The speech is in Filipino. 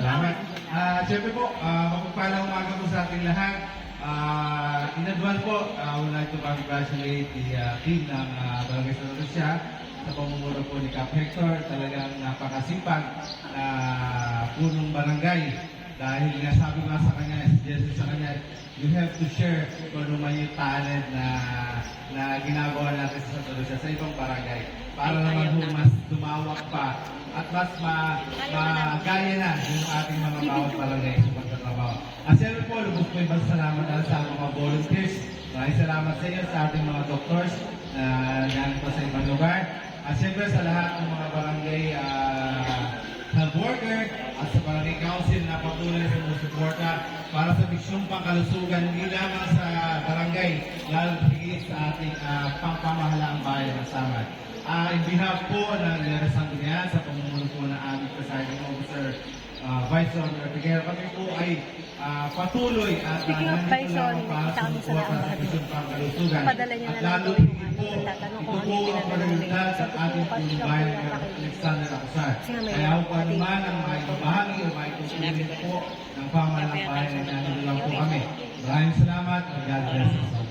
Salamat. Siyempre po, mapagpalang umaga po sa ating lahat. In advance po, I would like to congratulate the team ng Barangay Santa Lucia sa pamumuno po ni Cap Hector. Talagang napakasipag na punong barangay. Dahil nga sabi nga sa kanya, suggestion sa kanya, you have to share kung ano man yung talent na ginagawa natin sa Santa Lucia sa ibang barangay. Para naman po mas tumawak pa at mas magaya na yung ating mga bawat barangay sa pagtatrabaho. At siyempre po, lubos po yung salamat sa mga volunteers. Maraming salamat sa inyo, sa ating mga doctors na nandito sa ibang lugar. At siyempre sa lahat ng mga barangay health worker at sa barangay council na patuloy sa sumusuporta para sa misyong pangkalusugan hindi lamang sa barangay, lalo higit sa ating pangpamahalaang bayan ng Samar. In behalf po ng Lera Sanggunian sa pamumuno po ng aming presiding officer, Vice Honor Figueroa, kami po ay patuloy at nandito lang para sa suporta sa misyong pangkalusugan. At lalo higit po, ito po ang prioridad sa ating pulubayan ng Alexander Acosar. Kaya po naman ang maibabahagi o maitutuloy po ng pamahalaang bayan na nandito lang po kami. Maraming salamat. God bless us all.